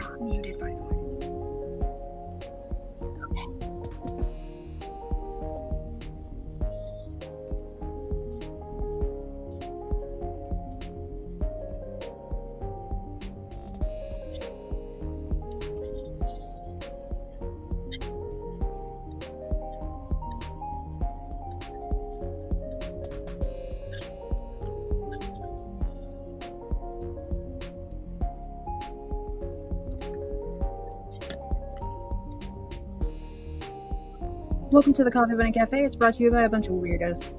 not muted, by the way. Welcome to the Coffee Bunny Cafe. It's brought to you by a bunch of weirdos.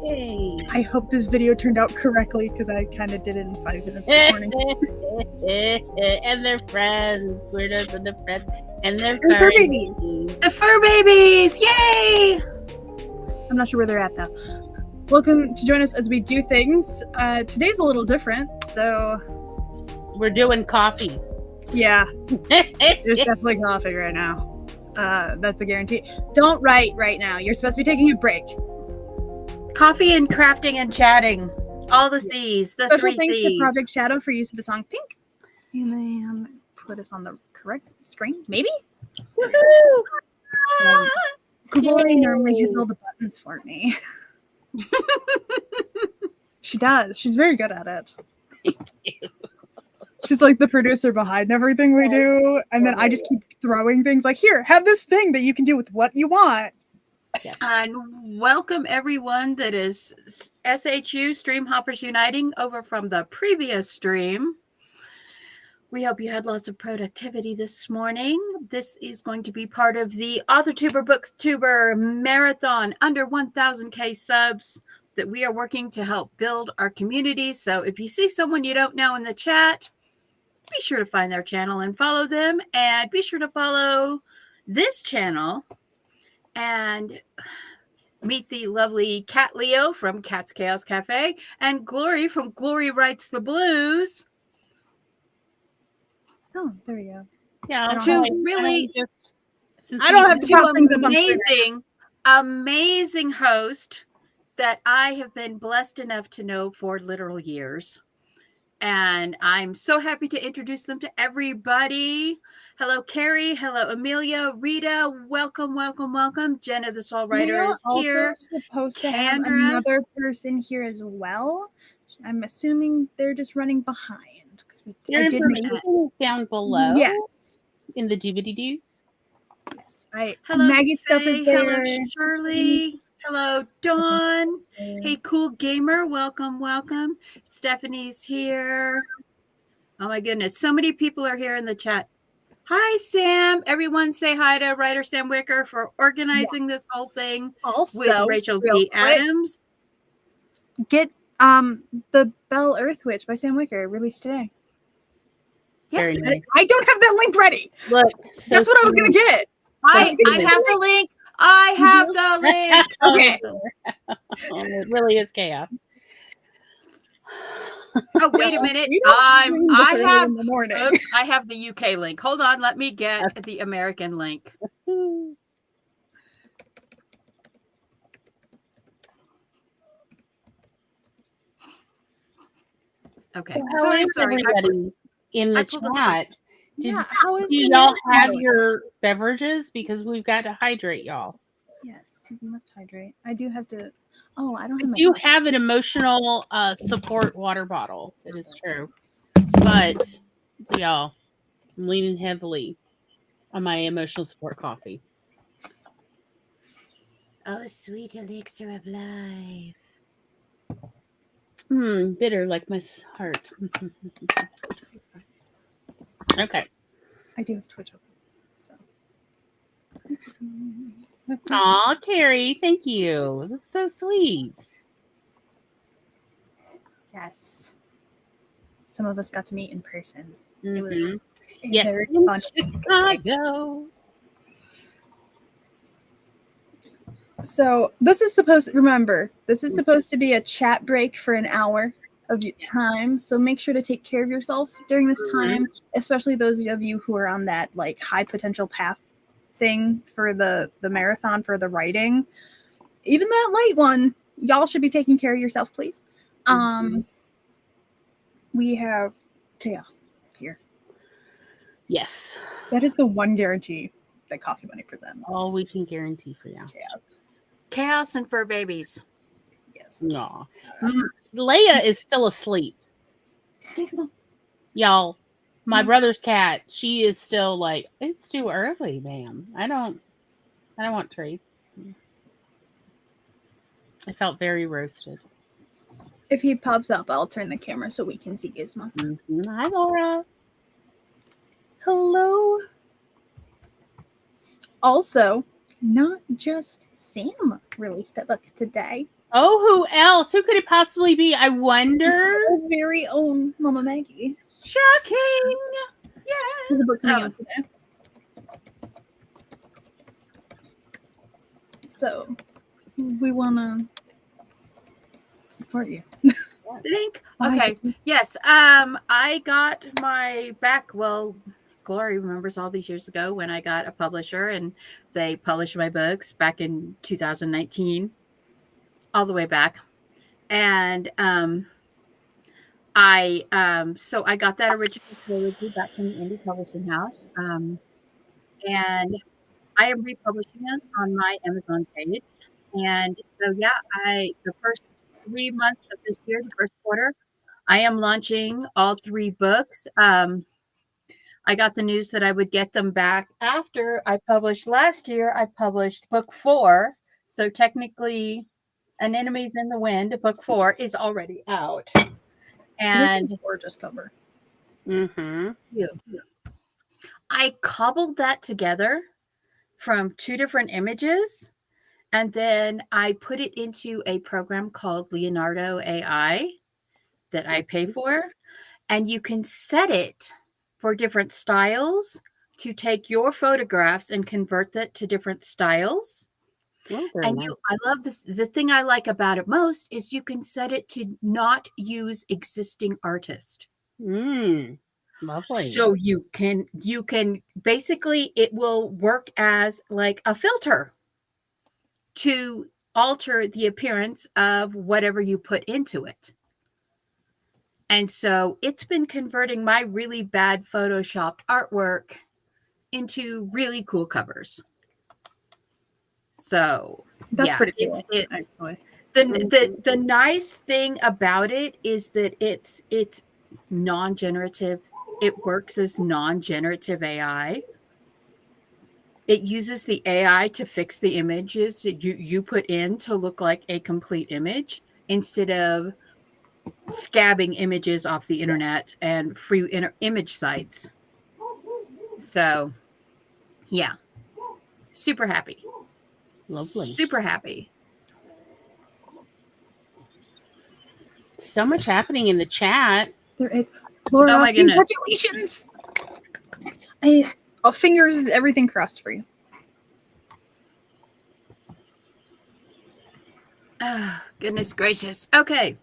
Yay. I hope this video turned out correctly because I kind of did it in 5 minutes this morning. And their friends. Weirdos and their friends. And their fur babies. The fur babies! Yay! I'm not sure where they're at though. Welcome to join us as we do things. Today's a little different, so... We're doing coffee. Yeah. There's definitely coffee right now. That's a guarantee. Don't write right now. You're supposed to be taking a break. Coffee and crafting and chatting. All the C's. The Special 3 thanks C's. to Project Shadow for use of the song Pink. And then put us on the correct screen, maybe? Woohoo! Glory normally hits all the buttons for me. She does. She's very good at it. Thank you. She's like the producer behind everything we do. And then I just keep throwing things like, here, have this thing that you can do with what you want. Yes. And welcome everyone that is SHU Stream Hoppers Uniting over from the previous stream. We hope you had lots of productivity this morning. This is going to be part of the Authortuber Booktuber Marathon under 1,000K subs that we are working to help build our community. So if you see someone you don't know in the chat, be sure to find their channel and follow them. And be sure to follow this channel and meet the lovely Cat Leo from Cat's Chaos Cafe and Glory from Glory Writes the Blues. Oh, there we go. Yeah, I don't Two have- really I don't have to two pop things up on Instagram. amazing host that I have been blessed enough to know for literal years. And I'm so happy to introduce them to everybody. Hello, Carrie. Hello, Amelia. Rita, welcome, welcome, welcome. Jenna, the Soul Writer, We are is here. also supposed to have Kendra. another person here as well. I'm assuming they're just running behind. Your information is down below Yes. in the doobity-doos. Yes. Hello, Maggie's stuff is Faye. there. Hello, Shirley. Hello, Dawn. Hey, Cool Gamer. Welcome, welcome. Stephanie's here. Oh, my goodness. So many people are here in the chat. Hi, Sam. Everyone say hi to writer Sam Wicker for organizing this whole thing Also, with Rachel real B. quick, Adams. get the Bell Earth Witch by Sam Wicker released today. Yeah. Very nice. I don't have that link ready. Look, so That's what I was gonna get. I good. have the link. I have the link. Okay. Oh, it really is chaos. Oh, wait a minute. We don't stream this I early have in the morning. oops, I have the UK link. Hold on, let me get the American link. Okay. So how is everybody in the I pulled up chat? Yeah, how is Do the y'all news have going? your beverages? Because we've got to hydrate y'all. Yes, you must hydrate. I do have to. Oh, I don't have my. You have an emotional support water bottle. It is true. But y'all, I'm leaning heavily on my emotional support coffee. Oh, sweet elixir of life. Bitter like my heart. Okay. I do have Twitch open. So. Aw, Carrie, thank you. That's so sweet. Yes. Some of us got to meet in person. It was Mhm. a Yeah, very in fun. Chicago. So this is supposed. Remember, this is supposed to be a chat break for an hour of your time. So make sure to take care of yourself during this time, especially those of you who are on that like high potential path thing for the marathon for the writing. Even that light one, y'all should be taking care of yourself, please. We have chaos here. Yes. That is the one guarantee that Coffee Money presents. All we can guarantee for you. Chaos. Chaos and fur babies. Yes. No. Leia is still asleep. Y'all, my brother's cat, she is still like, it's too early, ma'am. I don't want treats. I felt very roasted. If he pops up, I'll turn the camera so we can see Gizmo. Hi, Laura. Hello. Also, not just Sam released a book today. Oh, who else? Who could it possibly be? I wonder. Our very own Mama Maggie. Shocking. There's a book coming out today. So, we want to support you. Link. Okay. Yes. I got my back. Well, Glory remembers all these years ago when I got a publisher and they published my books back in 2019, all the way back. And I got that original trilogy back from the indie publishing house. And I am republishing it on my Amazon page. And so the first 3 months of this year, the first quarter, I am launching all 3 books. I got the news that I would get them back after I published last year. I published book 4. So technically, An Enemy's in the Wind, book 4 is already out. And gorgeous cover. Mm-hmm. I cobbled that together from 2 different images. And then I put it into a program called Leonardo AI that I pay for. And you can set it for different styles to take your photographs and convert that to different styles. And nice. I love the thing I like about it most is you can set it to not use existing artists. Lovely. So you can basically, it will work as like a filter to alter the appearance of whatever you put into it. And so it's been converting my really bad photoshopped artwork into really cool covers. So that's pretty cool. It's the nice thing about it is that it's non-generative. It works as non-generative AI. It uses the AI to fix the images that you put in to look like a complete image instead of scabbing images off the internet and free image sites. So, yeah. Super happy. Lovely. Super happy. So much happening in the chat. There is. Laura, oh my goodness. Congratulations. Fingers, everything crossed for you. Oh, goodness gracious. Okay.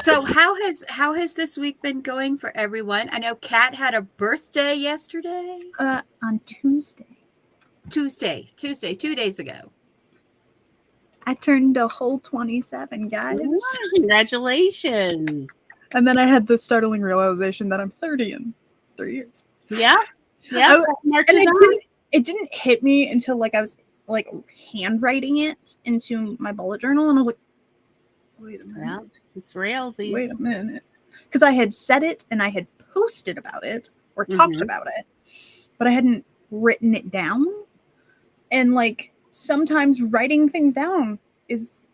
So how has this week been going for everyone? I know Kat had a birthday yesterday. On Tuesday. Tuesday, 2 days ago. I turned a whole 27, guys. Ooh, congratulations. And then I had the startling realization that I'm 30 in 3 years. Yeah. Yeah. It didn't hit me until I was handwriting it into my bullet journal, and I was like, wait a minute. Yeah, it's realsies. Wait a minute. Because I had said it and I had posted about it or talked about it, but I hadn't written it down. And sometimes writing things down is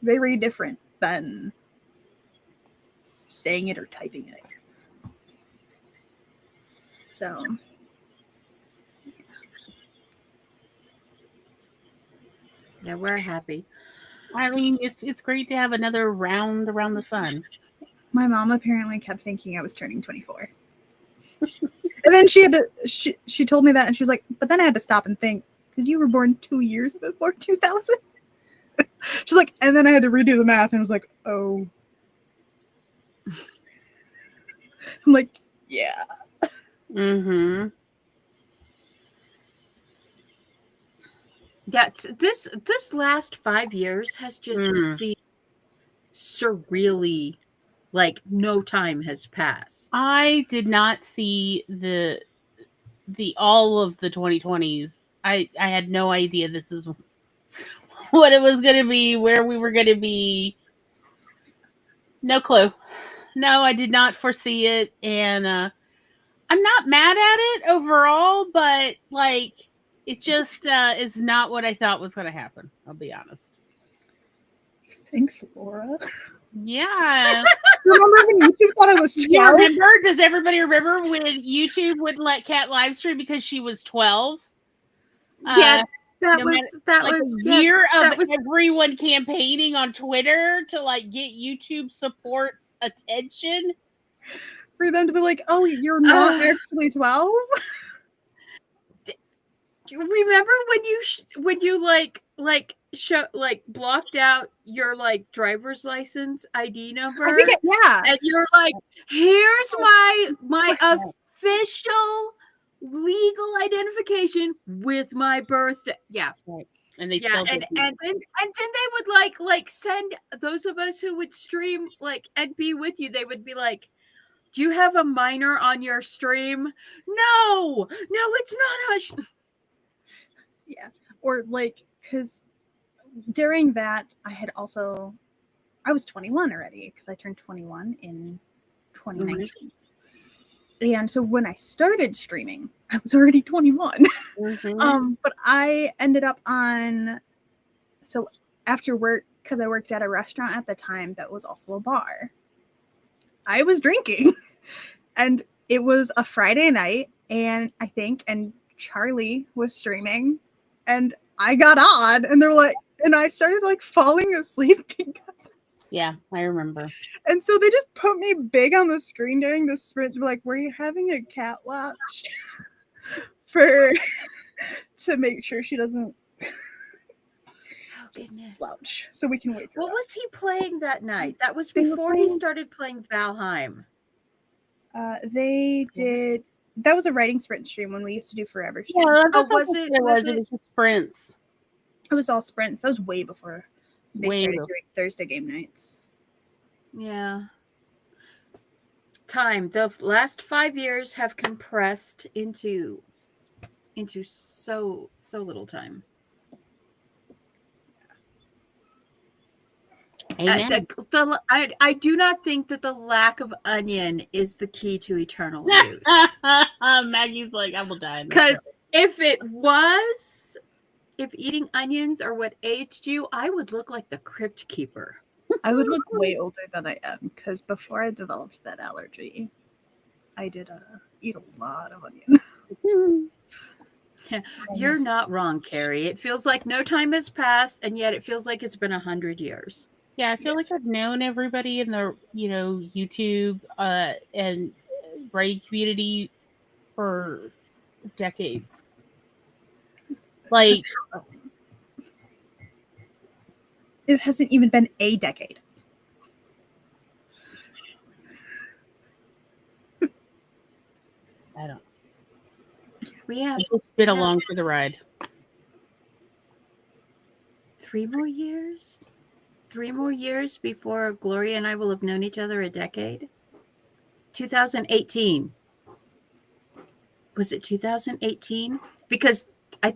very different than saying it or typing it. So yeah, we're happy. I mean, it's great to have another round around the sun. my mom apparently kept thinking I was turning 24. And then she told me that, and she was like, but then I had to stop and think, because you were born 2 years before 2000. She's like, and then I had to redo the math, and I was like, oh. I'm like, yeah. Yeah, this last 5 years has just seemed surreally like no time has passed. I did not see the all of the 2020s. I had no idea this is what it was going to be, where we were going to be. No clue. No, I did not foresee it, and I'm not mad at it overall, but like it just is not what I thought was going to happen. I'll be honest. Thanks, Laura. Yeah. Remember when YouTube thought I was 12? You remember? Does everybody remember when YouTube wouldn't let Kat live stream because she was 12? Yeah, that no was matter- that like was a year that of was everyone campaigning on Twitter to like get YouTube support's attention. For them to be like, oh, you're not actually 12? remember when you show like blocked out your like driver's license ID number, I think yeah. and you're like, here's my official legal identification with my birthday. Yeah. Right. And they Yeah, still and then they would like send those of us who would stream like and be with you, they would be like, do you have a minor on your stream? No, it's not. Yeah. Or like, because during that, I was 21 already because I turned 21 in 2019. Mm-hmm. And so when I started streaming, I was already 21. Mm-hmm. But I ended up so after work, because I worked at a restaurant at the time that was also a bar, I was drinking. And it was a Friday night, and Charlie was streaming, and I got on, and they're like, and I started like falling asleep because. Yeah, I remember. And so they just put me big on the screen during the sprint. They're like, were you having a cat watch to make sure she doesn't slouch so we can wake her What up. was he playing that night? That was before he started playing Valheim. They did. That was a writing sprint stream when we used to do Forever stream. Yeah, was it? It was just sprints. It was all sprints. That was way before they started doing Thursday game nights. Yeah. Time. The last 5 years have compressed into so little time. I do not think that the lack of onion is the key to eternal youth. Maggie's like, I will die. Because if eating onions are what aged you, I would look like the Crypt Keeper. I would look way older than I am, because before I developed that allergy, I did eat a lot of onion. You're not wrong, Carrie. It feels like no time has passed, and yet it feels like it's been 100 years. Yeah, I feel like I've known everybody in the YouTube and writing community for decades. Like, it hasn't even been a decade. I don't. I've just been along for the ride. 3 more years? 3 more years before Gloria and I will have known each other a decade? 2018. Was it 2018? Because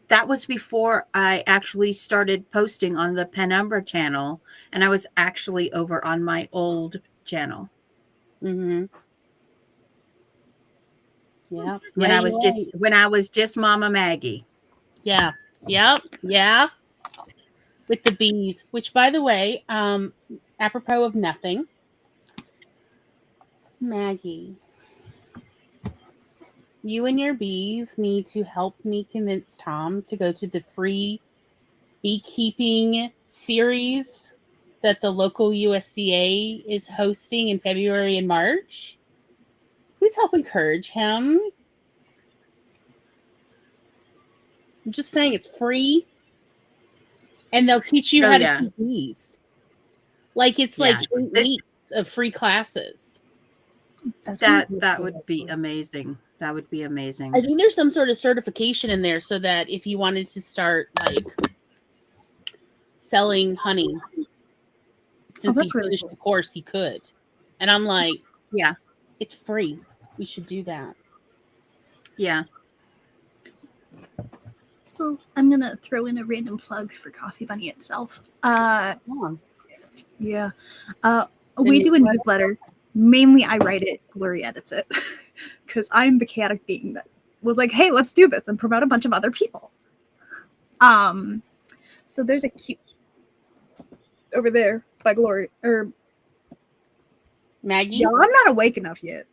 that was before I actually started posting on the Penumbra channel, and I was actually over on my old channel. Mm-hmm. Yeah. When I was just Mama Maggie. Yeah. Yep. Yeah. With the bees, which, by the way, apropos of nothing, Maggie, you and your bees need to help me convince Tom to go to the free beekeeping series that the local USDA is hosting in February and March. Please help encourage him. I'm just saying it's free. And they'll teach you how to keep bees. Like it's like 8 weeks of free classes. That would be amazing. That would be amazing. I think there's some sort of certification in there so that if you wanted to start like selling honey, since he finished the course, he could. And I'm like, Yeah. it's free. We should do that. Yeah. So I'm gonna throw in a random plug for Coffee Bunny itself. Yeah. We do a newsletter. Mainly I write it, Glory edits it. Because I'm the chaotic being that was like, hey, let's do this and promote a bunch of other people. So there's a cute over there by Glory or Maggie? Yeah, I'm not awake enough yet.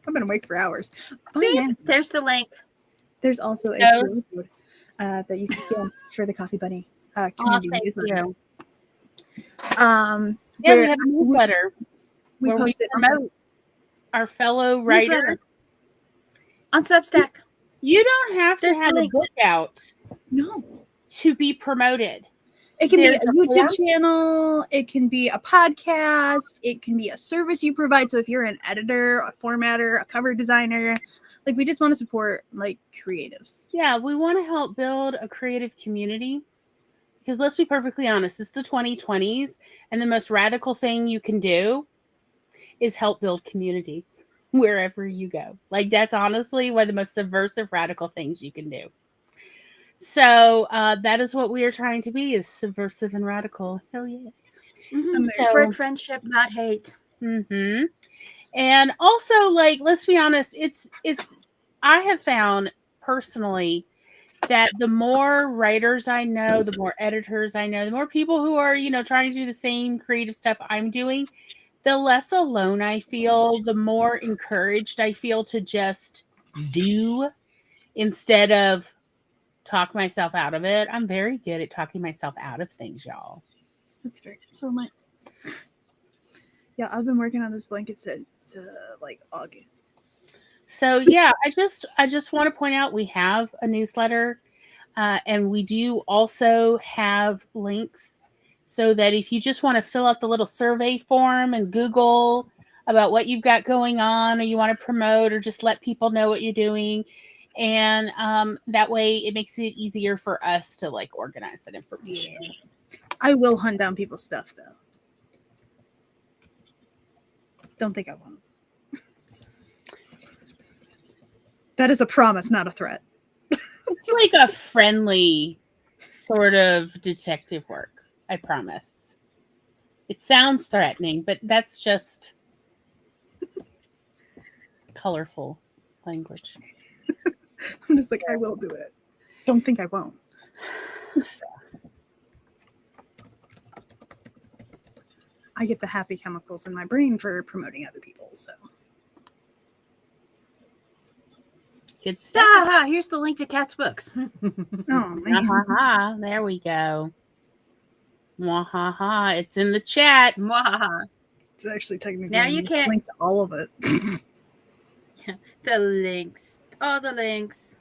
I've been awake for hours. Oh, Beep. yeah. There's the link. There's also a QR code that you can scan for the Coffee Bunny community newsletter. Yeah, we have a newsletter we where we promote our fellow writer on Substack. You don't have to have a book out. No. To be promoted. It can be a YouTube channel. It can be a podcast. It can be a service you provide. So if you're an editor, a formatter, a cover designer, like we just want to support like creatives. Yeah, we want to help build a creative community because let's be perfectly honest, it's the 2020s and the most radical thing you can do is help build community wherever you go. Like that's honestly one of the most subversive radical things you can do. So that is what we are trying to be, is subversive and radical. Hell yeah. Mm-hmm. Spread friendship, not hate. Mm-hmm. And also, like, let's be honest, it's I have found personally that the more writers I know, the more editors I know, the more people who are, trying to do the same creative stuff I'm doing, the less alone I feel, the more encouraged I feel to just do instead of talk myself out of it. I'm very good at talking myself out of things, y'all. That's very so much. Yeah, I've been working on this blanket since like August. So yeah, I just want to point out we have a newsletter, and we do also have links so that if you just want to fill out the little survey form and Google about what you've got going on, or you want to promote, or just let people know what you're doing. And that way it makes it easier for us to like organize that information. Yeah. I will hunt down people's stuff though. Don't think I won't. That is a promise, not a threat. It's like a friendly sort of detective work. I promise. It sounds threatening, but that's just colorful language. I'm just like, I will do it. Don't think I won't. I get the happy chemicals in my brain for promoting other people, so. Good stuff. Ah, here's the link to Kat's books. Oh, man. There we go. Mwahaha. It's in the chat. Mwahaha. It's actually technically now you can't link to all of it. The links. All the links.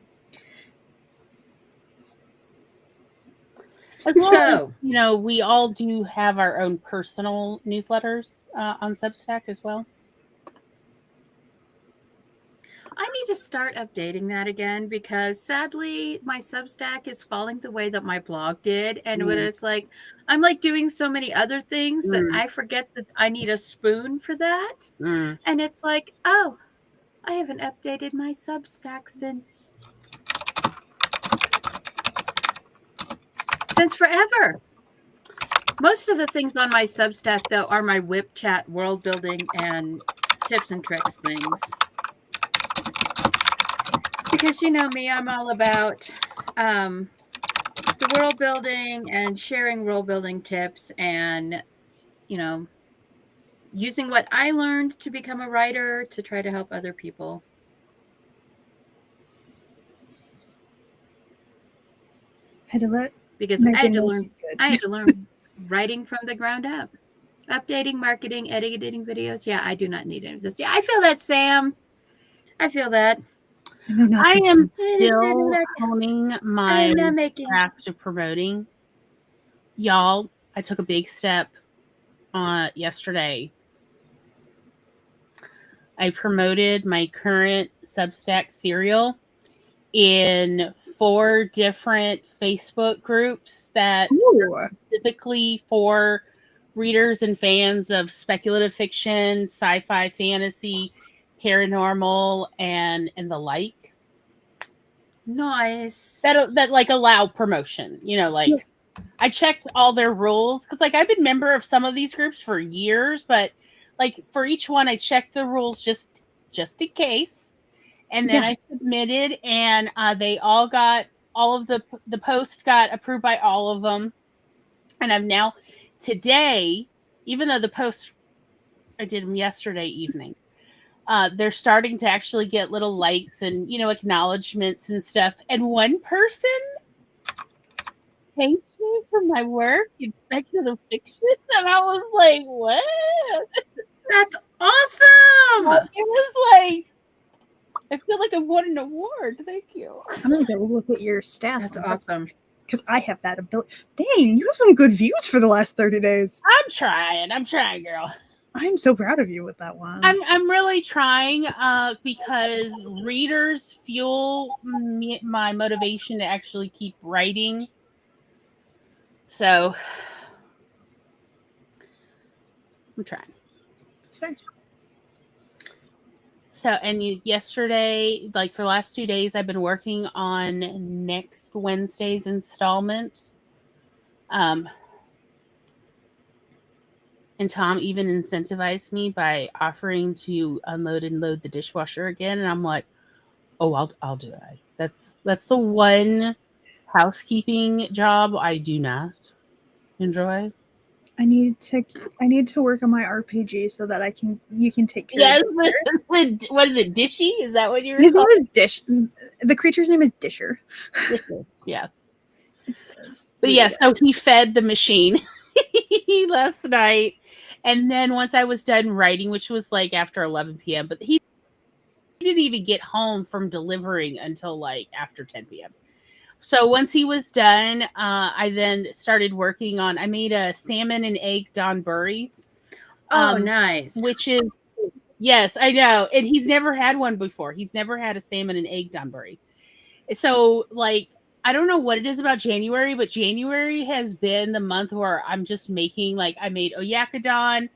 So, we all do have our own personal newsletters on Substack as well. I need to start updating that again because sadly my Substack is falling the way that my blog did. And when it's like, I'm like doing so many other things that I forget that I need a spoon for that. And it's like, oh, I haven't updated my Substack since forever. Most of the things on my Substack, though, are my whip chat, world building, and tips and tricks things. Because you know me, I'm all about the world building and sharing world building tips and, using what I learned to become a writer to try to help other people. Because I had to learn writing from the ground up. Updating, marketing, editing videos. Yeah, I do not need any of this. Yeah, I feel that, Sam. I feel that. I am still honing my craft of promoting. Y'all, I took a big step yesterday. I promoted my current Substack serial in 4 different Facebook groups that are specifically for readers and fans of speculative fiction, sci-fi, fantasy, paranormal, and the like. Nice. That like allow promotion. Like I checked all their rules because like I've been member of some of these groups for years, but like for each one I checked the rules just in case. And then I submitted, and they all got all of the posts got approved by all of them. And I've now today, even though the posts I did them yesterday evening, they're starting to actually get little likes and acknowledgments and stuff. And one person thanked me for my work in speculative fiction, and I was like, "What? That's awesome!" It was like, I feel like I won an award. Thank you. I'm gonna go look at your stats. That's awesome. Because I have that ability. Dang, you have some good views for the last 30 days. I'm trying, girl. I'm so proud of you with that one. I'm really trying because readers fuel my motivation to actually keep writing. So I'm trying. That's fair. So, and yesterday, like for the last 2 days, I've been working on next Wednesday's installment. And Tom even incentivized me by offering to unload and load the dishwasher again. And I'm like, oh, I'll do it. That's the one housekeeping job I do not enjoy. I need to work on my RPG so that you can take care Yes, of it. what is it? Dishy? Is that what you're His name is Dish. The creature's name is Disher. Yes. But yes, so he fed the machine last night. And then once I was done writing, which was like after 11 p.m., but he didn't even get home from delivering until like after 10 p.m. So once he was done, I then started working on, I made a salmon and egg Donburi. Nice. Which is, yes, I know. And he's never had one before. He's never had a salmon and egg Donburi. So like, I don't know what it is about January, but January has been the month where I'm just making, like, I made Oyakadon,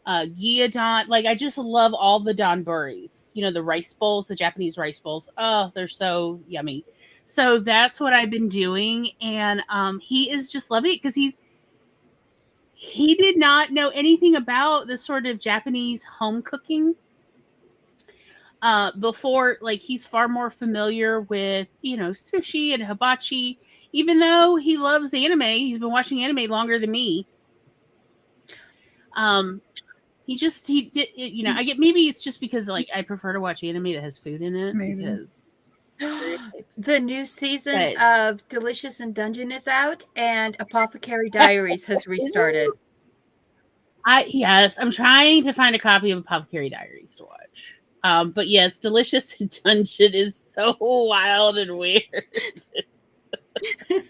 Gyudon. Like, I just love all the Donburis. The rice bowls, the Japanese rice bowls. Oh, they're so yummy. So that's what I've been doing. And he is just loving it because he did not know anything about this sort of Japanese home cooking. Before, like, he's far more familiar with, sushi and hibachi, even though he loves anime. He's been watching anime longer than me. He did, I get, maybe it's just because, like, I prefer to watch anime that has food in it. Maybe. Because the new season of Delicious in Dungeon is out, and Apothecary Diaries has restarted. Yes, I'm trying to find a copy of Apothecary Diaries to watch. But yes, Delicious in Dungeon is so wild and weird. A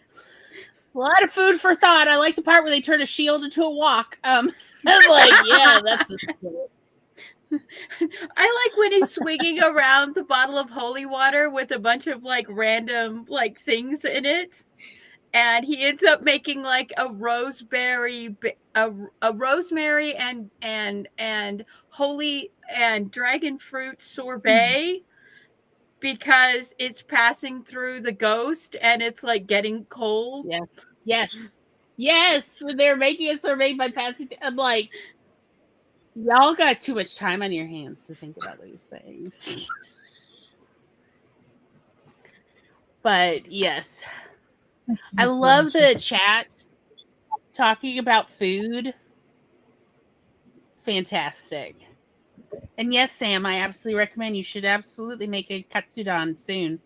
lot of food for thought. I like the part where they turn a shield into a wok. I'm like, yeah, that's the spirit. I like when he's swinging around the bottle of holy water with a bunch of like random like things in it, and he ends up making like a rosemary and holy and dragon fruit sorbet because it's passing through the ghost and it's like getting cold. Yes. When they're making a sorbet by passing, I'm like, y'all got too much time on your hands to think about these things. But yes, I love the chat talking about food. It's fantastic. And yes, Sam, I absolutely recommend you should absolutely make a katsudon soon.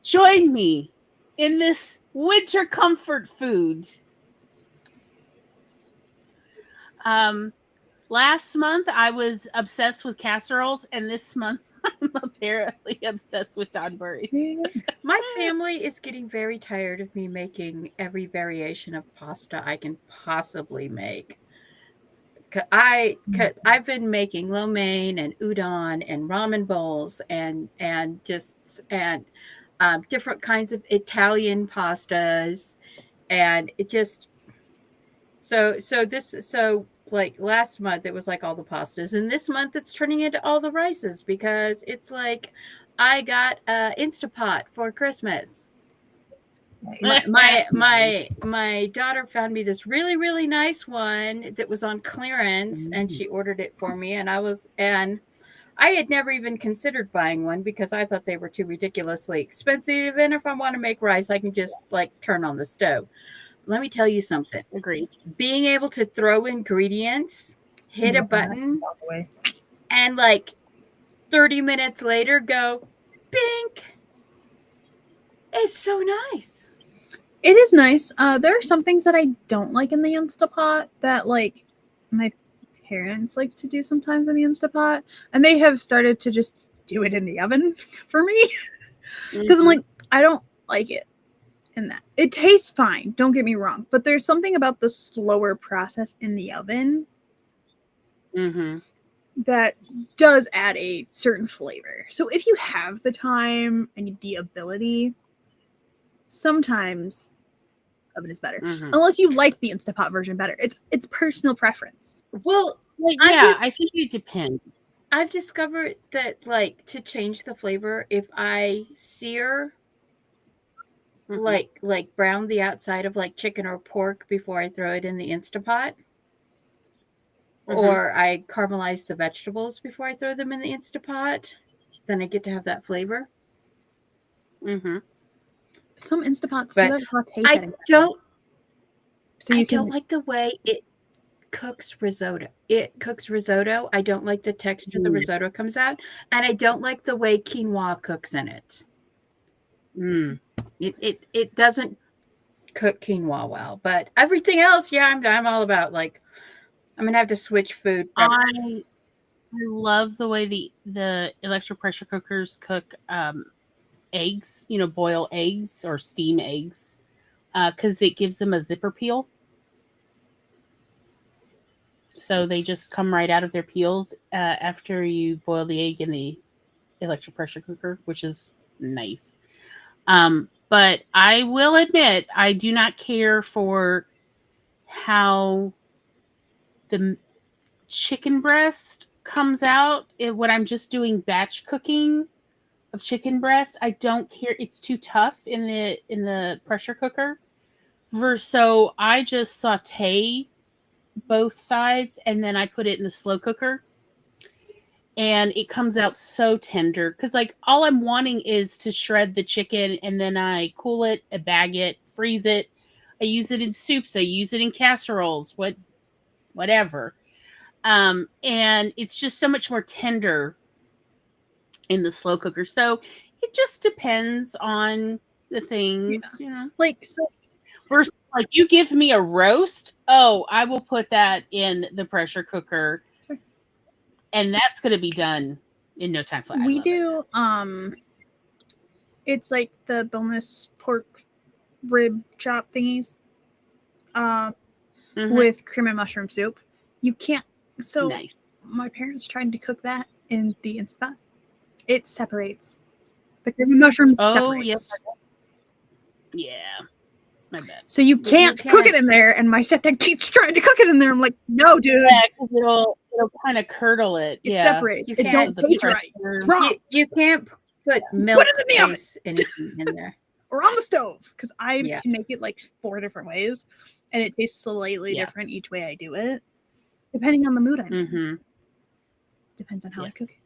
Join me in this winter comfort food. Last month I was obsessed with casseroles, and this month I'm apparently obsessed with Donburis. My family is getting very tired of me making every variation of pasta I can possibly make. I've been making lo mein and udon and ramen bowls and different kinds of Italian pastas, and it just So like last month it was like all the pastas, and this month it's turning into all the rices because it's like I got a Instapot for Christmas. My daughter found me this really, really nice one that was on clearance, and she ordered it for me, and I had never even considered buying one because I thought they were too ridiculously expensive, and if I want to make rice, I can just like turn on the stove. Let me tell you something. Agreed. Being able to throw ingredients, hit a button, and like 30 minutes later go, pink. It's so nice. It is nice. There are some things that I don't like in the Instapot that like my parents like to do sometimes in the Instapot, and they have started to just do it in the oven for me because I'm like, I don't like it in that. It tastes fine, don't get me wrong, but there's something about the slower process in the oven that does add a certain flavor. So if you have the time and the ability, sometimes oven is better, unless you like the Instapot version better. It's personal preference. Well, I think it depends. I've discovered that like to change the flavor, if I sear like brown the outside of like chicken or pork before I throw it in the Instapot, or I caramelize the vegetables before I throw them in the Instapot, then I get to have that flavor. Some Instapots do have hot taste. I don't like the way it cooks risotto. It cooks risotto. I don't like the texture the risotto comes out, and I don't like the way quinoa cooks in it. It doesn't cook quinoa well, but everything else, yeah, I'm all about. Like, I'm gonna have to switch food. I love the way the electric pressure cookers cook eggs, boil eggs or steam eggs, because it gives them a zipper peel. So they just come right out of their peels after you boil the egg in the electric pressure cooker, which is nice. But I will admit, I do not care for how the chicken breast comes out when I'm just doing batch cooking of chicken breast. I don't care. It's too tough in the pressure cooker. So I just saute both sides and then I put it in the slow cooker. And it comes out so tender because like all I'm wanting is to shred the chicken, and then I cool it, I bag it, freeze it. I use it in soups. I use it in casseroles, whatever. And it's just so much more tender in the slow cooker. So it just depends on the things, Like, so versus like you give me a roast, I will put that in the pressure cooker. And that's going to be done in no time flat. We do, it's like the boneless pork rib chop thingies with cream and mushroom soup. You can't, so nice. My parents tried to cook that in the Inspa. It separates. The cream and mushroom separates. Yes. Yeah. My bad. So you can't cook it in there, and my stepdad keeps trying to cook it in there. I'm like, no, dude. Yeah, because it'll kind of curdle it. It separates. It don't taste right. It's wrong. You can't put milk or anything in there. Or on the stove, because I can make it like 4 different ways, and it tastes slightly different each way I do it, depending on the mood I'm in. Depends on how I cook it.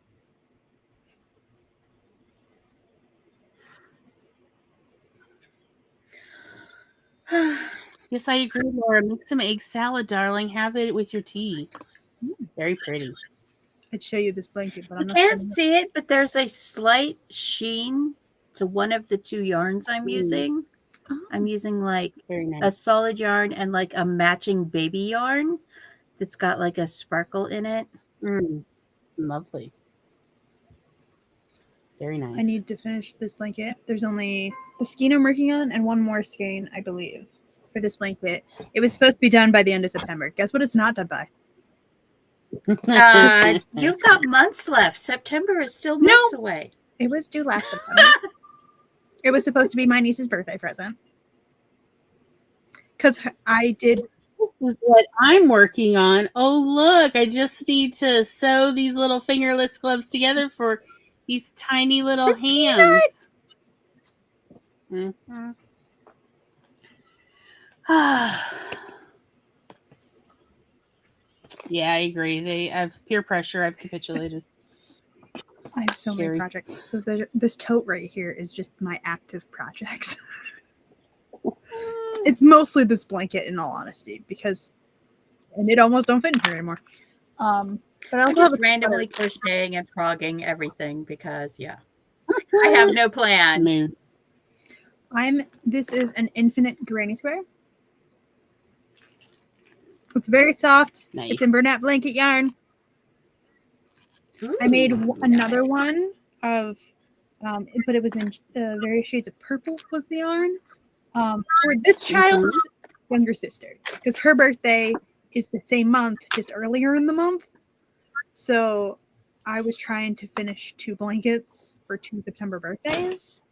Yes, I agree, Laura. Make some egg salad, darling. Have it with your tea. Very pretty. I'd show you this blanket, but I'm not can't see it, but there's a slight sheen to one of the 2 yarns I'm using. I'm using like a solid yarn and like a matching baby yarn that's got like a sparkle in it. Lovely. Very nice. I need to finish this blanket. There's only the skein I'm working on and one more skein, I believe, for this blanket. It was supposed to be done by the end of September. Guess what it's not done by? You've got months left. September is still months away. It was due last September. It was supposed to be my niece's birthday present. Because I did This is what I'm working on. Oh, look, I just need to sew these little fingerless gloves together for these tiny little hands. Mm-hmm. Yeah, I agree. I've peer pressure. I've capitulated. I have so many projects. So this tote right here is just my active projects. It's mostly this blanket, in all honesty, and it almost don't fit in here anymore. But I'm just randomly crocheting and frogging everything because, I have no plan. Mood. This is an infinite granny square. It's very soft. Nice. It's in Bernat blanket yarn. Ooh, I made another one of, but it was in various shades of purple was the yarn. For this child's younger sister, because her birthday is the same month, just earlier in the month. So I was trying to finish 2 blankets for 2 September birthdays.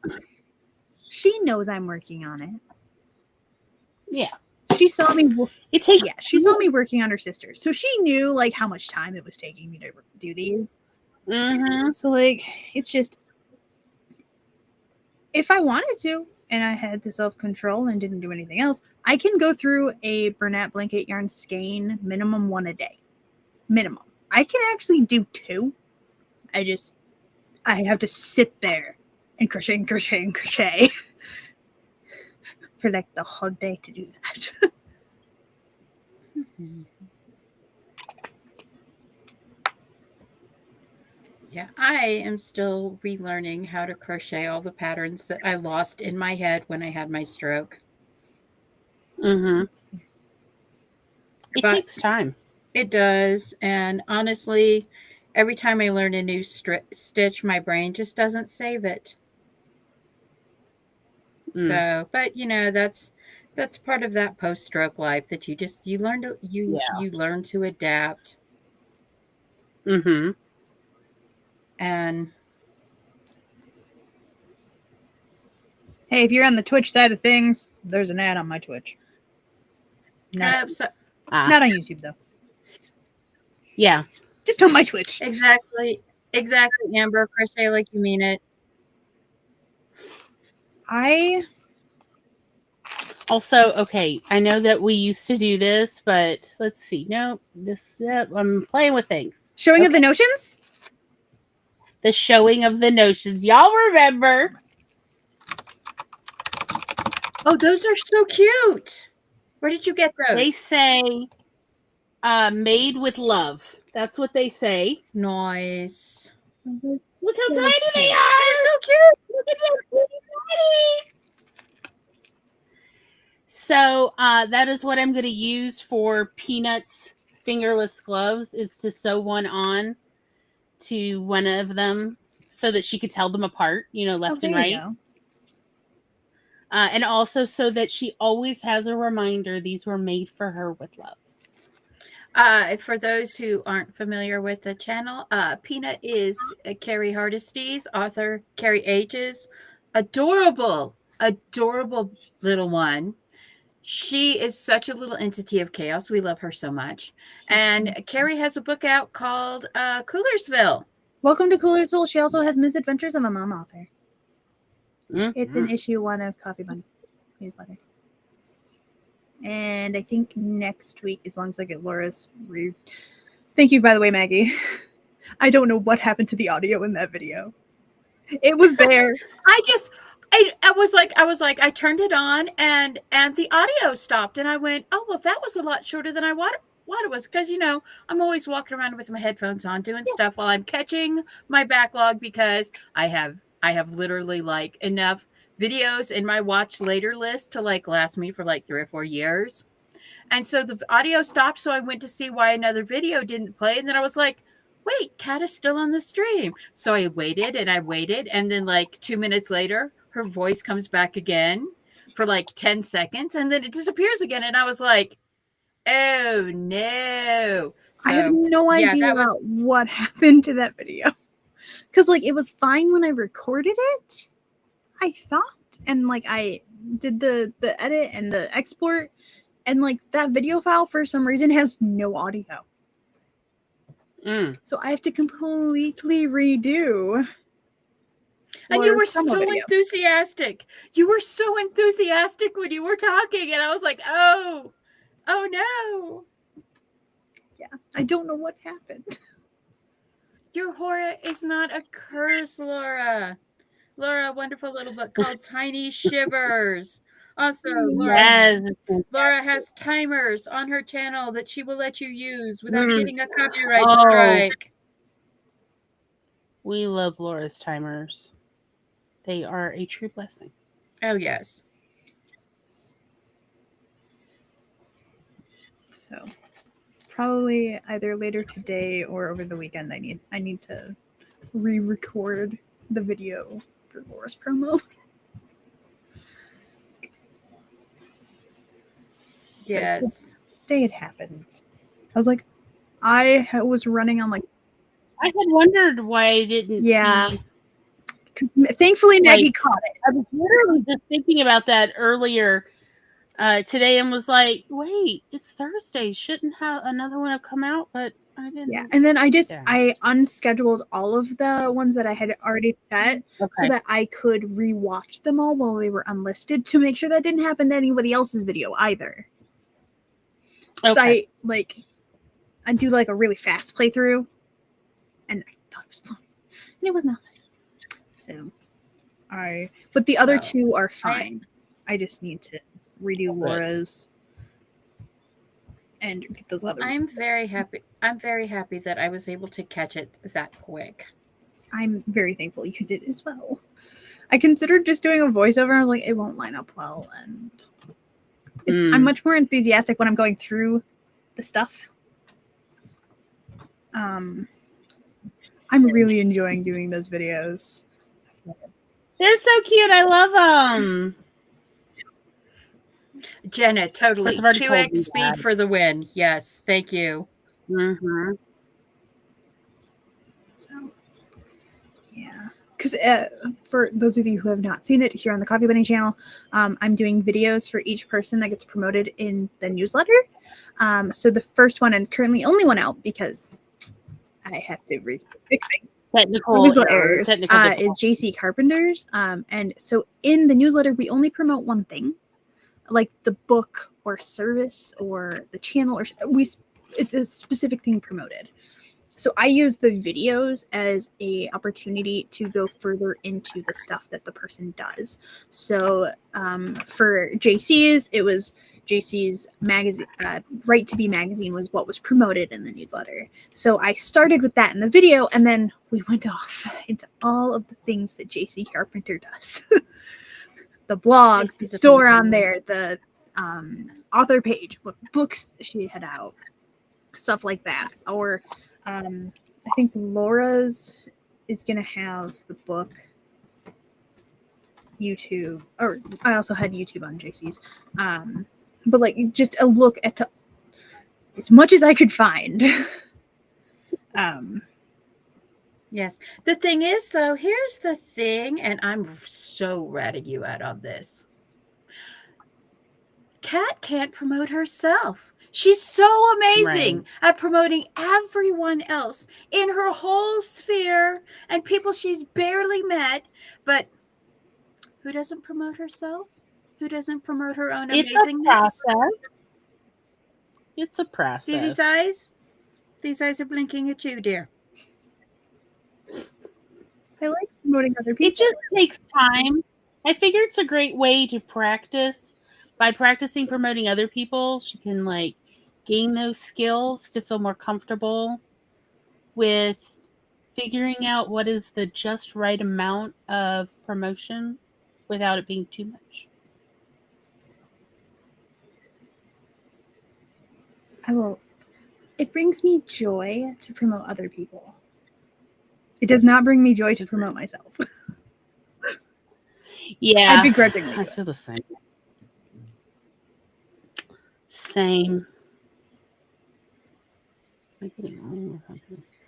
She knows I'm working on it. Yeah. She saw me. She saw me working on her sister, so she knew like how much time it was taking me to do these. Mm-hmm. So like, it's just if I wanted to, and I had the self-control and didn't do anything else, I can go through a Bernat blanket yarn skein minimum 1 a day. Minimum. I can actually do 2. I have to sit there and crochet and crochet and crochet for like the whole day to do that. Yeah, I am still relearning how to crochet all the patterns that I lost in my head when I had my stroke. Mm-hmm. It takes time. It does. And honestly, every time I learn a new stitch, my brain just doesn't save it. So, but that's part of that post-stroke life that you learn to adapt. Mm-hmm. And hey, if you're on the Twitch side of things, there's an ad on my Twitch. Not on YouTube though. Yeah. Just on my Twitch. Exactly, Amber. Crochet like you mean it. Also, okay, I know that we used to do this, but let's see. No, I'm playing with things. Showing of the notions? The showing of the notions. Y'all remember? Oh, those are so cute. Where did you get those? They say made with love. That's what they say. Nice. Look how tiny they are. They're so cute. Look at them. Tiny. So that is what I'm going to use for Peanut's fingerless gloves, is to sew one on to one of them so that she could tell them apart, left and right. And also so that she always has a reminder these were made for her with love. For those who aren't familiar with the channel, Peanut is Carrie Hardesty's author, Carrie H's adorable little one. She is such a little entity of chaos. We love her so much. And Carrie has a book out called Coolersville. Welcome to Coolersville. She also has Misadventures of a Mom Author. Mm-hmm. It's an issue 1 of Coffee Bunny newsletter. And I think next week, as long as I get Laura's read. Thank you, by the way, Maggie. I don't know what happened to the audio in that video. It was there. I was like, I turned it on and the audio stopped, and I went, oh, well, that was a lot shorter than I wanted it was, because I'm always walking around with my headphones on doing stuff while I'm catching my backlog, because I have literally like enough videos in my watch later list to like last me for like 3 or 4 years. And so the audio stopped, so I went to see why another video didn't play, and then I was like, wait, Kat is still on the stream. So I waited, and then like 2 minutes later, her voice comes back again for like 10 seconds, and then it disappears again. And I was like, oh no. So, I have no idea about what happened to that video. Because like it was fine when I recorded it, I thought. And like I did the edit and the export. And like that video file for some reason has no audio. So I have to completely redo. And you were Laura's promo so video. enthusiastic. You were so enthusiastic when you were talking, and I was like, oh no. Yeah, I don't know what happened. Your horror is not a curse, Laura. Laura, a wonderful little book called Tiny Shivers. Also, Yes. Laura has timers on her channel that she will let you use without Mm. getting a copyright Oh. strike. We love Laura's timers. They are a true blessing. Oh, yes. So probably either later today or over the weekend I need to re-record the video for Laura's promo. Yes. The day it happened, I was like, I was running on like. I had wondered why I didn't see. Thankfully, Maggie caught it. I was literally just thinking about that earlier today and was like, wait, it's Thursday. Shouldn't have another one have come out? But I didn't. Yeah, and then I unscheduled all of the ones that I had already set so that I could rewatch them all while they were unlisted to make sure that didn't happen to anybody else's video either. So I do like a really fast playthrough, and I thought it was fun, and it was not. So but the other two are fine. I just need to redo Laura's and get those other. I'm very happy. I'm very happy that I was able to catch it that quick. I'm very thankful you did as well. I considered just doing a voiceover. I was like, it won't line up well, and I'm much more enthusiastic when I'm going through the stuff. I'm really enjoying doing those videos. They're so cute. I love them. Jenna, totally. I've already 2x speed for the win. Yes, thank you. Mm-hmm. So, yeah. Because for those of you who have not seen it here on the Coffee Bunny channel, I'm doing videos for each person that gets promoted in the newsletter. So the first one, and currently only one out because I have to fix things. Technical errors is JC Carpenter's. And so in the newsletter, we only promote one thing, like the book or service or the channel, or it's a specific thing promoted. So I use the videos as a opportunity to go further into the stuff that the person does. So for JC's, it was JC's magazine, Right to Be magazine was what was promoted in the newsletter. So I started with that in the video, and then we went off into all of the things that JC Carpenter does. The blog, the store on there, the author page, what books she had out, stuff like that. Or I think Laura's is going to have the book, YouTube, or I also had YouTube on JC's. But like just a look at as much as I could find. Yes. The thing is, though, here's the thing, and I'm so ratting you out on this. Kat can't promote herself. She's so amazing at promoting everyone else in her whole sphere and people she's barely met. But who doesn't promote herself? Who doesn't promote her own amazingness? It's a process. See these eyes? These eyes are blinking at you, dear. I like promoting other people. It just takes time. I figure it's a great way to practice. By practicing promoting other people, she can like gain those skills to feel more comfortable with figuring out what is the just right amount of promotion without it being too much. It brings me joy to promote other people. It does not bring me joy to promote myself. Yeah. I begrudgingly do. I feel the same. Same.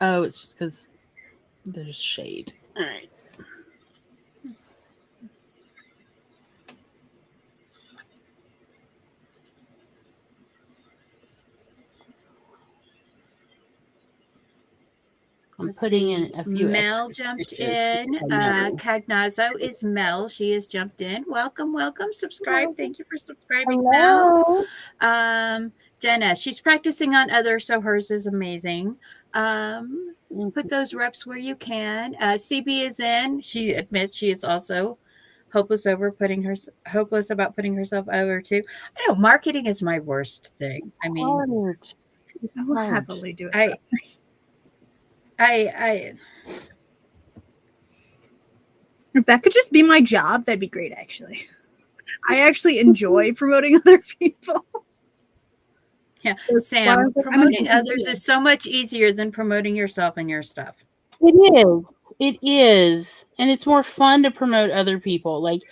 Oh, it's just because there's shade. All right. I'm Let's putting see. in a few Mel extra jumped stitches in. because I know. Cagnazo is Mel. She has jumped in. Welcome, welcome. Subscribe. Thank you for subscribing, Hello. Mel. Jenna, she's practicing on others, so hers is amazing. Put those reps where you can. CB is in. She admits she is also hopeless about putting herself over too. I know marketing is my worst thing. I mean, Hard. I will Hard. happily do it. For others. If that could just be my job, that'd be great, actually. I actually enjoy promoting other people. Yeah, As far Sam, as, like, promoting I'm a others is so much easier than promoting yourself and your stuff. It is. It is. And it's more fun to promote other people. Like,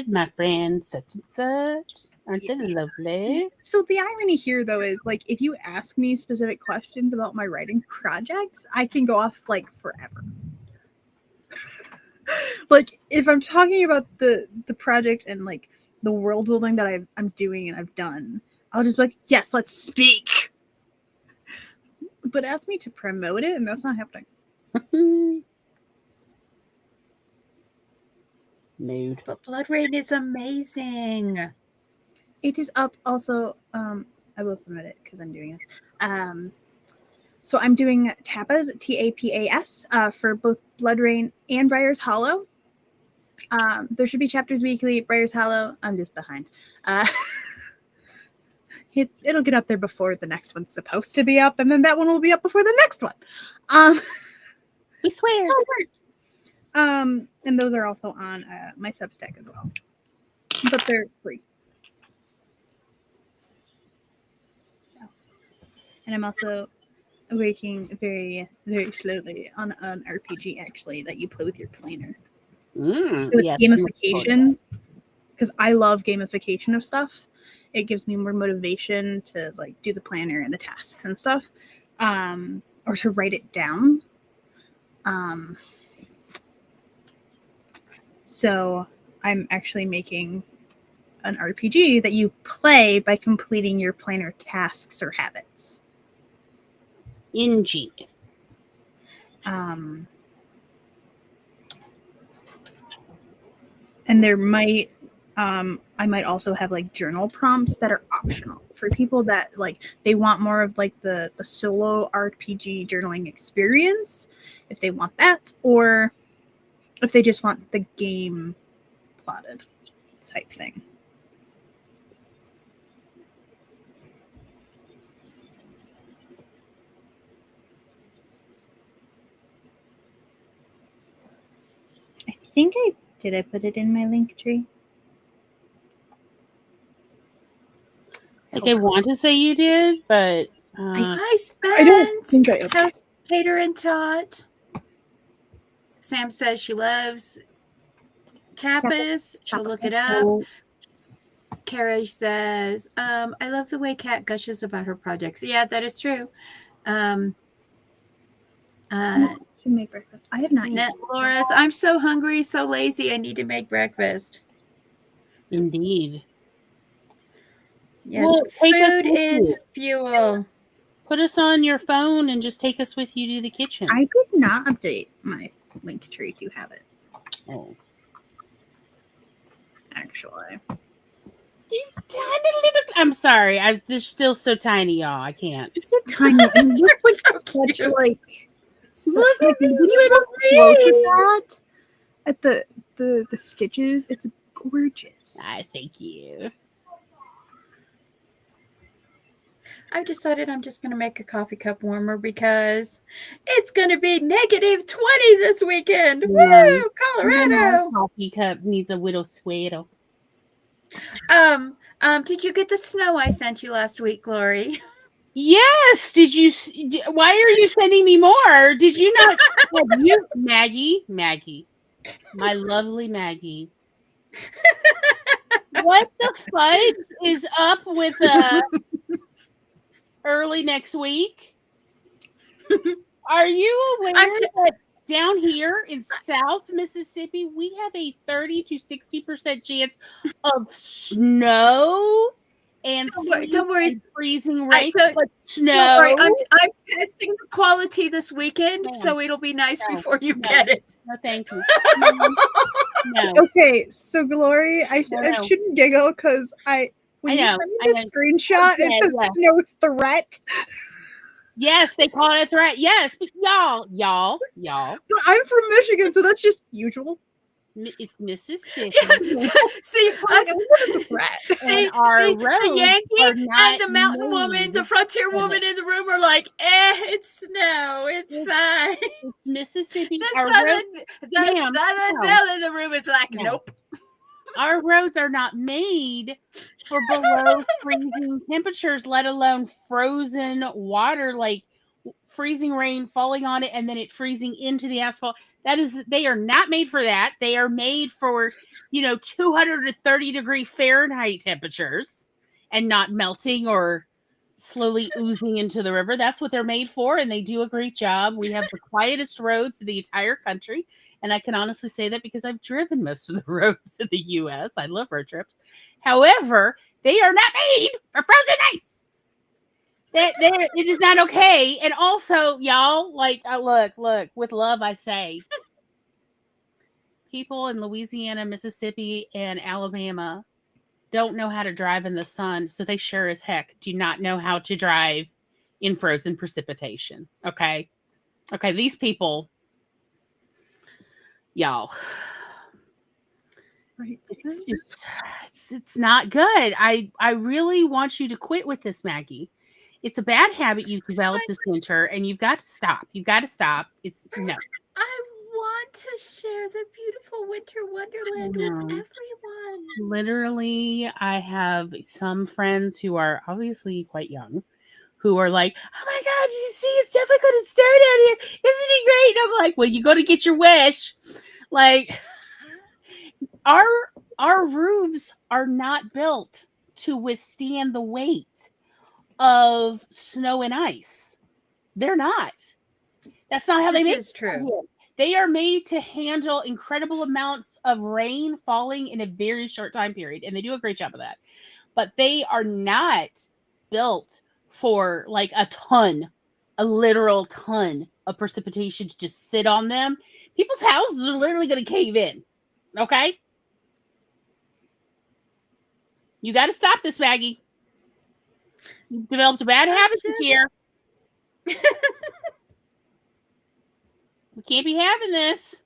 my friend such and such. Aren't they lovely? So the irony here, though, is like if you ask me specific questions about my writing projects, I can go off like forever. Like if I'm talking about the project and like the world building that I'm doing and I've done, I'll just be like, yes, let's speak. But ask me to promote it, and that's not happening. Mood. But Blood Rain is amazing. It is up also. I will promote it because I'm doing this. So I'm doing Tapas, TAPAS, for both Blood Rain and Briar's Hollow. There should be chapters weekly. Briar's Hollow, I'm just behind. It'll get up there before the next one's supposed to be up, and then that one will be up before the next one. We swear. And those are also on my Substack as well, but they're free. And I'm also working very, very slowly on an RPG actually that you play with your planner. So it's gamification, because I love gamification of stuff. It gives me more motivation to like do the planner and the tasks and stuff, or to write it down. So I'm actually making an RPG that you play by completing your planner tasks or habits. Ingenious. And there might I might also have like journal prompts that are optional for people that like they want more of like the solo RPG journaling experience, if they want that, or if they just want the game plotted type thing. I think I put it in my link tree? Like I want to say you did, but Hi, Spence. I don't think I. How's Tater and Tot? Sam says she loves tapas. She'll look it up. Carrie says, I love the way Kat gushes about her projects. Yeah, that is true. Should make breakfast. I have not Net eaten. Loris, I'm so hungry, so lazy. I need to make breakfast. Indeed. Yes, Well, food is fuel. Put us on your phone and just take us with you to the kitchen. I did not update my link tree to have it. Oh. Actually. These tiny little... I'm sorry. They're still so tiny, y'all. I can't. It's so tiny. And it looks like such like... Look at these little things. At the stitches. It's gorgeous. Thank you. I've decided I'm just going to make a coffee cup warmer because it's going to be -20 this weekend. Yeah. Woo, Colorado. Coffee cup needs a little sweater. Did you get the snow I sent you last week, Glory? Yes. Did you? Why are you sending me more? Did you not? Maggie, my lovely Maggie. What the fudge is up with early next week? Are you aware that down here in South Mississippi, we have a 30 to 60% chance of snow and Don't worry. and freezing rain, Don't but snow. worry. I'm testing the quality this weekend, so it'll be nice before you get it. No, thank you. No. Okay, so Glory, I shouldn't giggle because when you sent me the screenshot, it says snow threat. Yes, they call it a threat. Yes, but y'all. But I'm from Michigan, so that's just usual. It's Mississippi. See, our roads the Yankee are not and the mountain woman, the frontier woman in the room are like, it's snow, it's fine. It's Mississippi. The southern belle in the room is like, nope. Our roads are not made for below freezing temperatures, let alone frozen water, like freezing rain falling on it and then it freezing into the asphalt. They are not made for that. They are made for, 230 degree Fahrenheit temperatures and not melting or slowly oozing into the river. That's what they're made for, and they do a great job. We have the quietest roads in the entire country, and I can honestly say that because I've driven most of the roads in the U.S. I love road trips. However, they are not made for frozen ice. It is not okay. And also, y'all, look, with love, I say, people in Louisiana, Mississippi, and Alabama don't know how to drive in the sun, so they sure as heck do not know how to drive in frozen precipitation. Okay, these people, y'all, right? It's not good. I really want you to quit with this, Maggie. It's a bad habit you've developed this winter, and you've got to stop. It's no. I want to share the beautiful winter wonderland with everyone. Literally, I have some friends who are obviously quite young who are like, oh my God, you see, it's definitely going to snow down here. Isn't it great? And I'm like, well, you got to get your wish. Like, our roofs are not built to withstand the weight of snow and ice. They're not. That's not how they make it. This is true. They are made to handle incredible amounts of rain falling in a very short time period, and they do a great job of that. But they are not built for like a literal ton of precipitation to just sit on them. People's houses are literally going to cave in. Okay? You got to stop this, Maggie. You've developed a bad habit here. We can't be having this.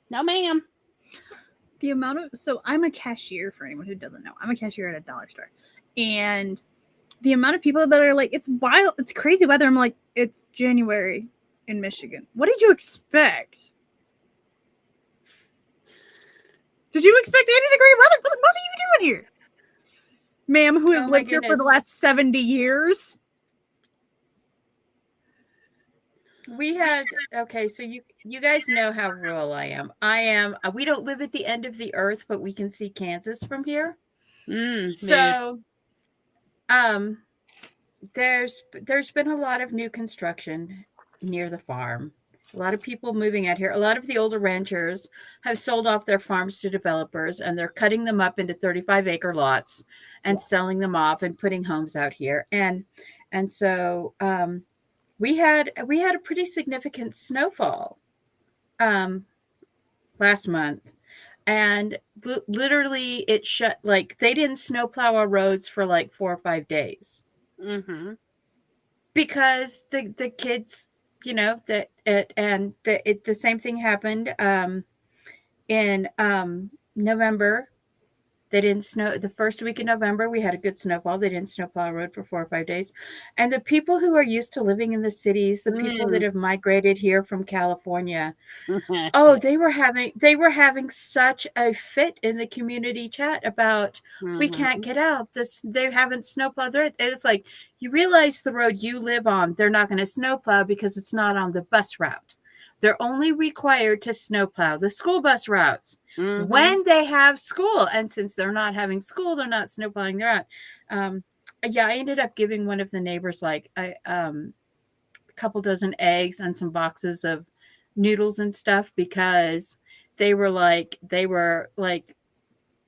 No, ma'am. So I'm a cashier, for anyone who doesn't know. I'm a cashier at a dollar store. And the amount of people that are like, it's wild, it's crazy weather. I'm like, it's January in Michigan. What did you expect? Did you expect 80-degree weather? What are you doing here? Ma'am, who has lived here for the last 70 years? So you guys know how rural I am. We don't live at the end of the earth, but we can see Kansas from here. So there's been a lot of new construction near the farm. A lot of people moving out here. A lot of the older ranchers have sold off their farms to developers, and they're cutting them up into 35-acre lots and selling them off and putting homes out here. And so we had a pretty significant snowfall last month, and literally it shut, like, they didn't snowplow our roads for like 4 or 5 days because the kids, the same thing happened in November. They didn't snow the first week in November. We had a good snowfall. They didn't snowplow a road for 4 or 5 days. And the people who are used to living in the cities, the people that have migrated here from California, they were having such a fit in the community chat about we can't get out. They haven't snowplowed it. And it's like, you realize the road you live on, they're not going to snowplow because it's not on the bus route. They're only required to snowplow the school bus routes when they have school. And since they're not having school, they're not snowplowing their route. I ended up giving one of the neighbors like a couple dozen eggs and some boxes of noodles and stuff because they were like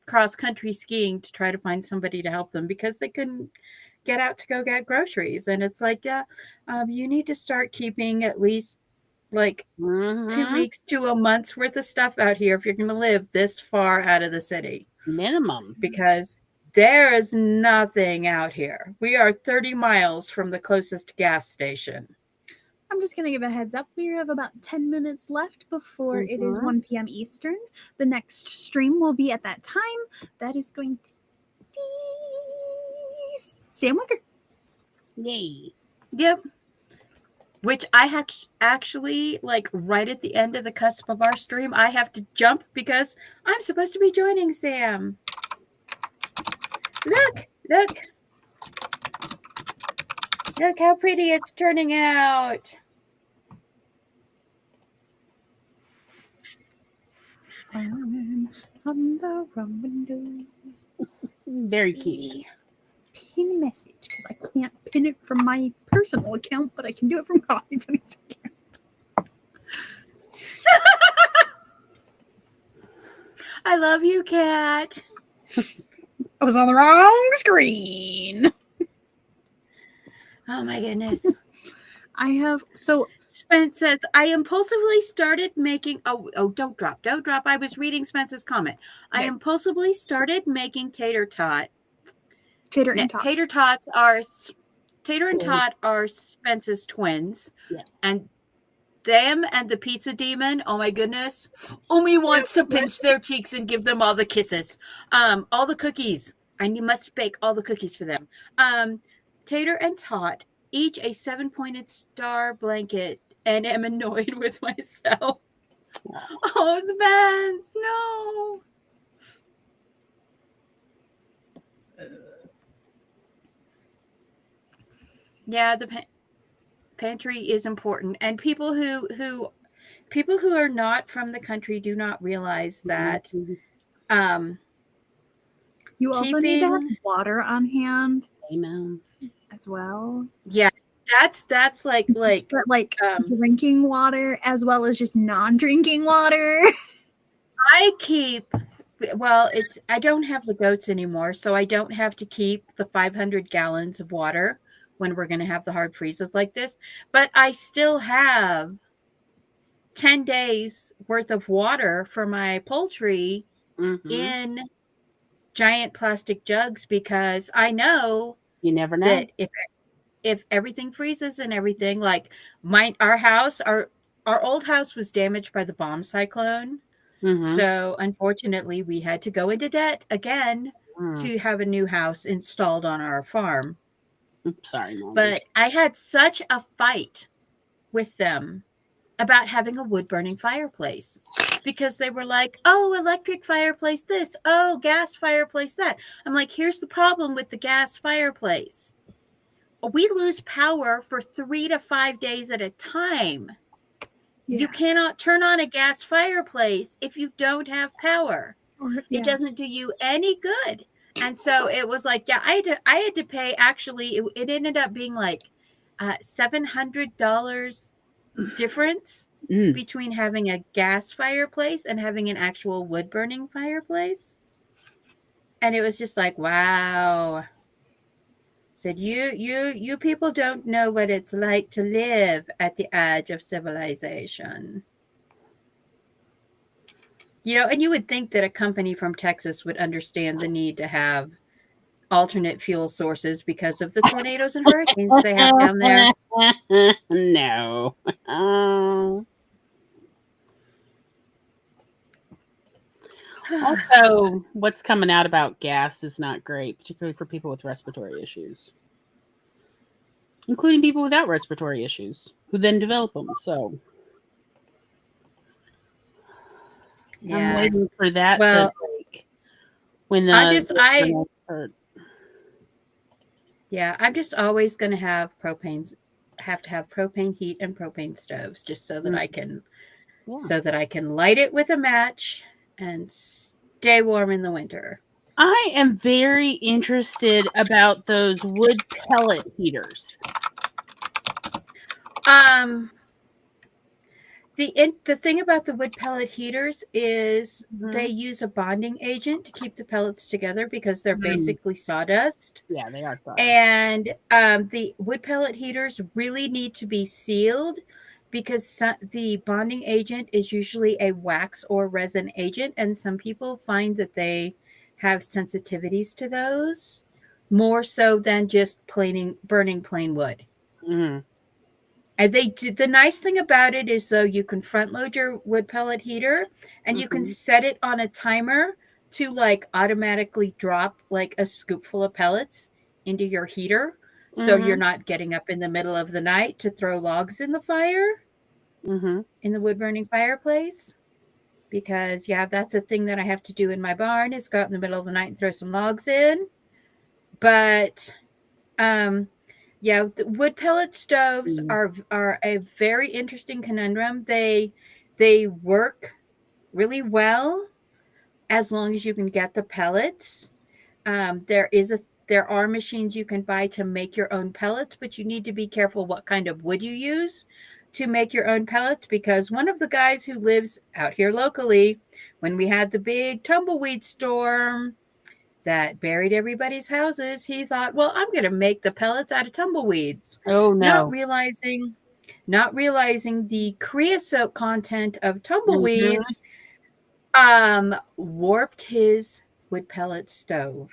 cross country skiing to try to find somebody to help them because they couldn't get out to go get groceries. And it's like, yeah, you need to start keeping at least like 2 weeks to a month's worth of stuff out here if you're going to live this far out of the city. Minimum. Because there is nothing out here. We are 30 miles from the closest gas station. I'm just going to give a heads up. We have about 10 minutes left before it is 1 p.m. Eastern. The next stream will be at that time. That is going to be Sam Wicker. Yay. Yep. Which I actually, like, right at the end of the cusp of our stream, I have to jump because I'm supposed to be joining Sam. Look. Look how pretty it's turning out. On the wrong window. Very cute. Pin message, because I can't pin it from my personal account, but I can do it from Coffee Bunny's account. I love you, Cat. I was on the wrong screen. Oh my goodness. Spence says, I impulsively started making don't drop. I was reading Spence's comment. Okay. I impulsively started making tater tots are Spence's twins. Yes. And them and the pizza demon, oh my goodness. Umi wants to pinch their cheeks and give them all the kisses. All the cookies. I must bake all the cookies for them. Tater and Tot, each a 7-pointed star blanket, and am annoyed with myself. Oh, Spence, no. Yeah, the pantry is important, and people who are not from the country do not realize that. You also need to have water on hand. Amen. As well. Yeah, that's like drinking water as well as just non-drinking water. I don't have the goats anymore, so I don't have to keep the 500 gallons of water when we're going to have the hard freezes like this, but I still have 10 days worth of water for my poultry in giant plastic jugs, because I know you never know that if everything freezes and everything, like our old house was damaged by the bomb cyclone. So unfortunately we had to go into debt again to have a new house installed on our farm. Sorry, Mom. But I had such a fight with them about having a wood burning fireplace, because they were like, oh, electric fireplace this, oh, gas fireplace that. I'm like, here's the problem with the gas fireplace. We lose power for 3 to 5 days at a time. Yeah. You cannot turn on a gas fireplace if you don't have power. It doesn't do you any good. And so it was like, yeah, I had to pay, actually, it ended up being like $700 difference between having a gas fireplace and having an actual wood burning fireplace. And it was just like, wow. Said, you people don't know what it's like to live at the edge of civilization. You know, and you would think that a company from Texas would understand the need to have alternate fuel sources because of the tornadoes and hurricanes they have down there. No. Also, what's coming out about gas is not great, particularly for people with respiratory issues, including people without respiratory issues who then develop them. So I'm waiting for that to break. When the I'm just always going to have propane heat and propane stoves, just so that I can light it with a match and stay warm in the winter. I am very interested about those wood pellet heaters. The thing about the wood pellet heaters is Mhm. they use a bonding agent to keep the pellets together because they're Mm. basically sawdust. Yeah, they are. And the wood pellet heaters really need to be sealed because the bonding agent is usually a wax or resin agent, and some people find that they have sensitivities to those more so than just burning plain wood. Mhm. And the nice thing about it is, though, you can front load your wood pellet heater and you can set it on a timer to like automatically drop like a scoopful of pellets into your heater. So you're not getting up in the middle of the night to throw logs in the fire, in the wood burning fireplace. Because that's a thing that I have to do in my barn, is go out in the middle of the night and throw some logs in. But the wood pellet stoves are a very interesting conundrum. They work really well as long as you can get the pellets. There are machines you can buy to make your own pellets, but you need to be careful what kind of wood you use to make your own pellets, because one of the guys who lives out here locally, when we had the big tumbleweed storm that buried everybody's houses, he thought, well, I'm going to make the pellets out of tumbleweeds. Oh no. Not realizing the creosote content of tumbleweeds warped his wood pellet stove.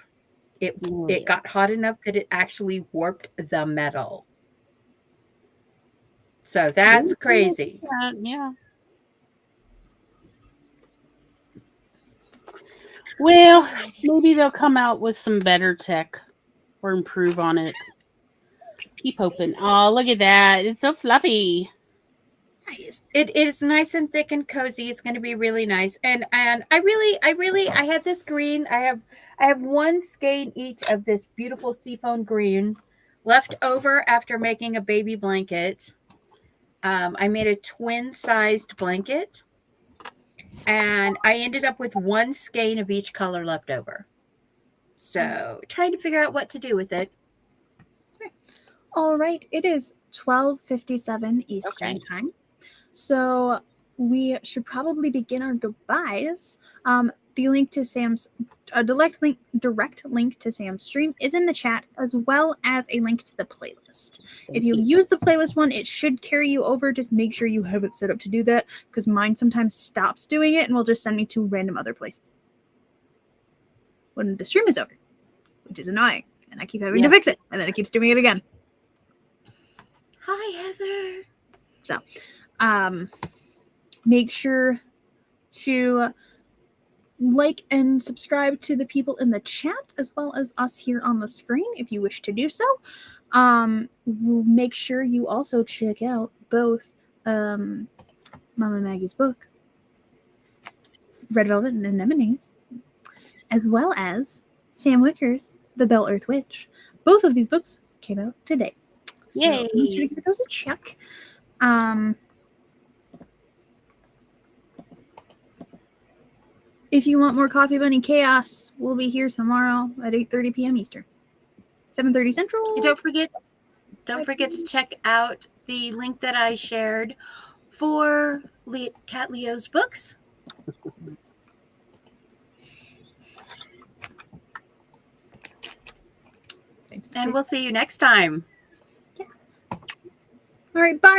It got hot enough that it actually warped the metal. So that's crazy. Yeah. Well, maybe they'll come out with some better tech or improve on it. Keep hoping. Oh, look at that. It's so fluffy. Nice. It is nice and thick and cozy. It's going to be really nice. And I had this green. I have one skein each of this beautiful seafoam green left over after making a baby blanket. I made a twin-sized blanket, and I ended up with one skein of each color left over. So trying to figure out what to do with it. All right, it is 12:57 Eastern time. So we should probably begin our goodbyes. The link to Sam's direct link to Sam's stream is in the chat, as well as a link to the playlist. If you use the playlist one, it should carry you over. Just make sure you have it set up to do that, because mine sometimes stops doing it and will just send me to random other places when the stream is over, which is annoying, and I keep having to fix it, and then it keeps doing it again. Hi, Heather. So make sure to like and subscribe to the people in the chat, as well as us here on the screen, if you wish to do so. Make sure you also check out both Mama Maggie's book, Red Velvet and Anemones, as well as Sam Wicker's The Bell Earth Witch. Both of these books came out today. So make sure to give those a check. If you want more Coffee Bunny chaos, we'll be here tomorrow at 8:30 p.m. Eastern, 7:30 Central. Don't forget to check out the link that I shared for Cat Leo's books. And we'll see you next time. Yeah. All right, bye.